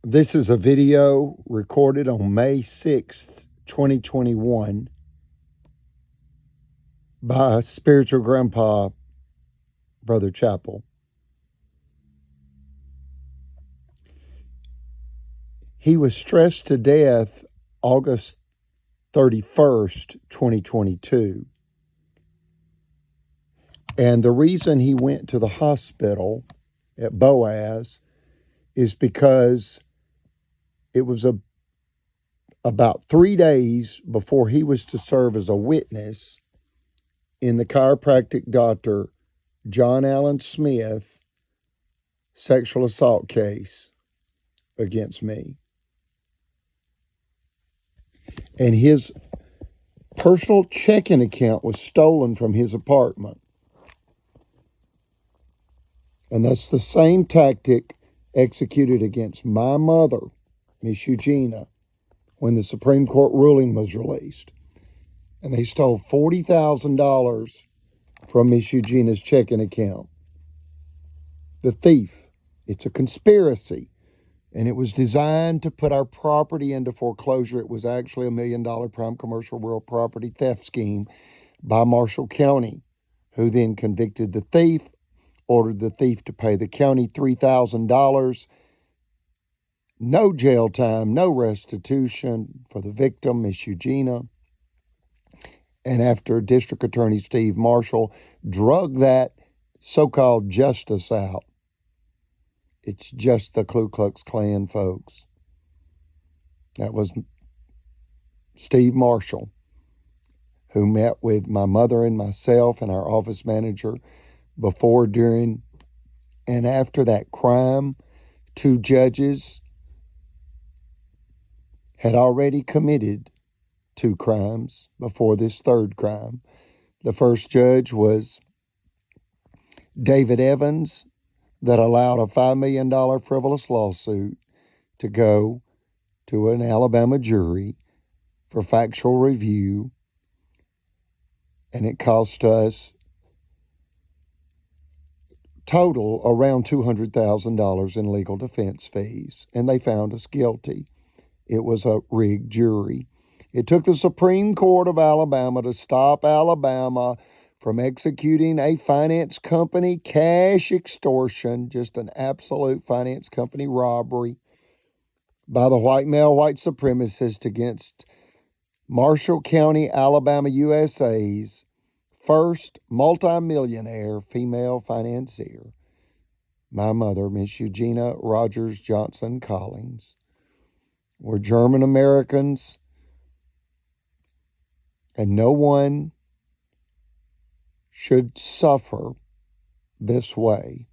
This is a video recorded on May 6th, 2021 by spiritual grandpa, Brother Chapel. He was stressed to death August 31st, 2022. And the reason he went to the hospital at Boaz is because it was about 3 days before he was to serve as a witness in the chiropractic doctor John Allen Smith sexual assault case against me. And his personal checking account was stolen from his apartment. And that's the same tactic executed against my mother, Miss Eugenia, when the Supreme Court ruling was released. And they stole $40,000 from Miss Eugenia's checking account. The thief. It's a conspiracy. And it was designed to put our property into foreclosure. It was actually $1 million prime commercial real property theft scheme by Marshall County, who then convicted the thief, ordered the thief to pay the county $3,000. No jail time, no restitution for the victim, Miss Eugenia. And after District Attorney Steve Marshall drug that so-called justice out, it's just the Ku Klux Klan, folks. That was Steve Marshall, who met with my mother and myself and our office manager before, during, and after that crime. 2 judges had already committed 2 crimes before this 3rd crime. The first judge was David Evans, that allowed a $5 million frivolous lawsuit to go to an Alabama jury for factual review, and it cost us total around $200,000 in legal defense fees, and they found us guilty. It was a rigged jury. It took the Supreme Court of Alabama to stop Alabama from executing a finance company cash extortion, just an absolute finance company robbery by the white male white supremacist against Marshall County, Alabama, USA's first multimillionaire female financier, my mother, Miss Eugenia Rogers Johnson Collins. We're German Americans, and no one should suffer this way.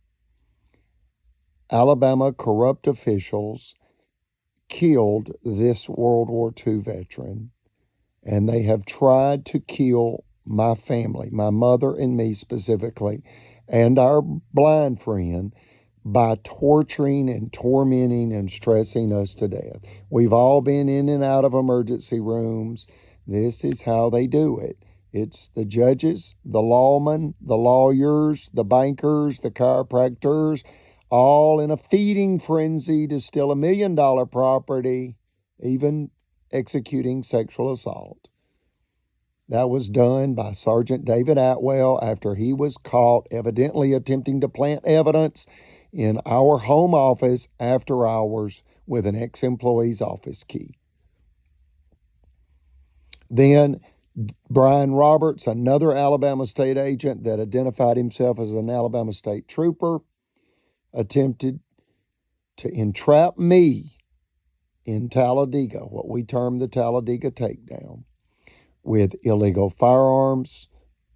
Alabama corrupt officials killed this World War II veteran, and they have tried to kill my family, my mother and me specifically, and our blind friend, by torturing and tormenting and stressing us to death. We've all been in and out of emergency rooms. This is how they do it. It's the judges, the lawmen, the lawyers, the bankers, the chiropractors, all in a feeding frenzy to steal $1 million property, even executing sexual assault. That was done by Sergeant David Atwell after he was caught evidently attempting to plant evidence in our home office after hours with an ex-employee's office key. Then Brian Roberts, another Alabama state agent that identified himself as an Alabama state trooper, attempted to entrap me in Talladega, what we term the Talladega takedown, with illegal firearms,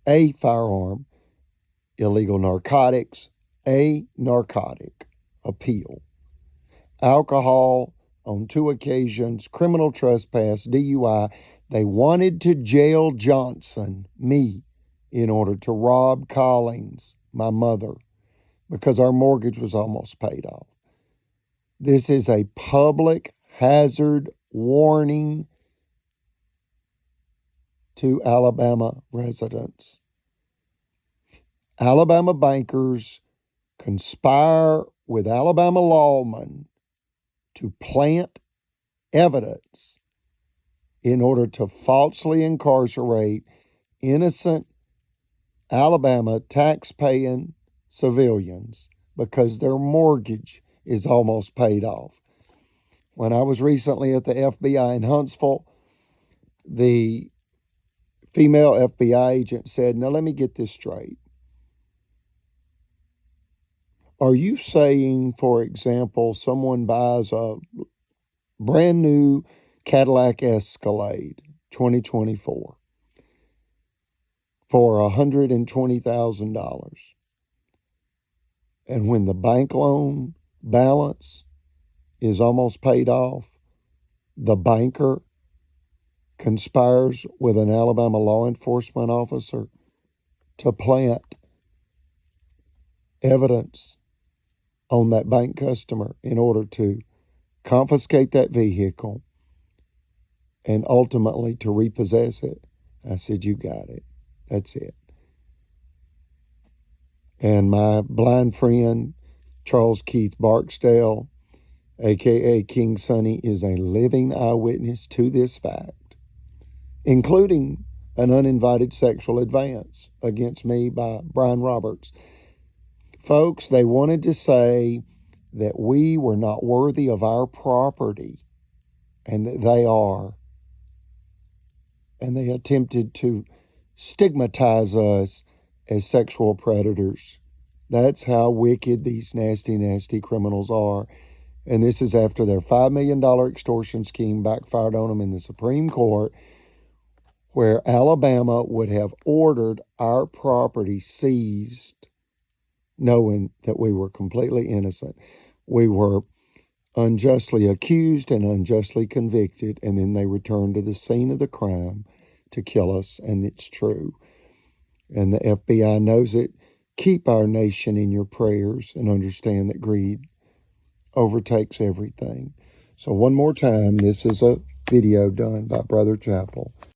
a firearm, illegal narcotics, a narcotic appeal, alcohol on 2 occasions, criminal trespass, DUI. They wanted to jail Johnson, me, in order to rob Collins, my mother, because our mortgage was almost paid off. This is a public hazard warning to Alabama residents. Alabama bankers conspire with Alabama lawmen to plant evidence in order to falsely incarcerate innocent Alabama tax-paying civilians because their mortgage is almost paid off. When I was recently at the FBI in Huntsville, the female FBI agent said, now let me get this straight. Are you saying, for example, someone buys a brand new Cadillac Escalade 2024 for $120,000, and when the bank loan balance is almost paid off, the banker conspires with an Alabama law enforcement officer to plant evidence on that bank customer in order to confiscate that vehicle and ultimately to repossess it? I said, you got it. That's it. And my blind friend, Charles Keith Barksdale, a.k.a. King Sonny, is a living eyewitness to this fact, including an uninvited sexual advance against me by Brian Roberts. Folks, they wanted to say that we were not worthy of our property, and that they are. And they attempted to stigmatize us as sexual predators. That's how wicked these nasty, nasty criminals are. And this is after their $5 million extortion scheme backfired on them in the Supreme Court, where Alabama would have ordered our property seized, knowing that we were completely innocent. We were unjustly accused and unjustly convicted, and then they returned to the scene of the crime to kill us, and it's true. And the FBI knows it. Keep our nation in your prayers and understand that greed overtakes everything. So one more time, this is a video done by Brother Chapel.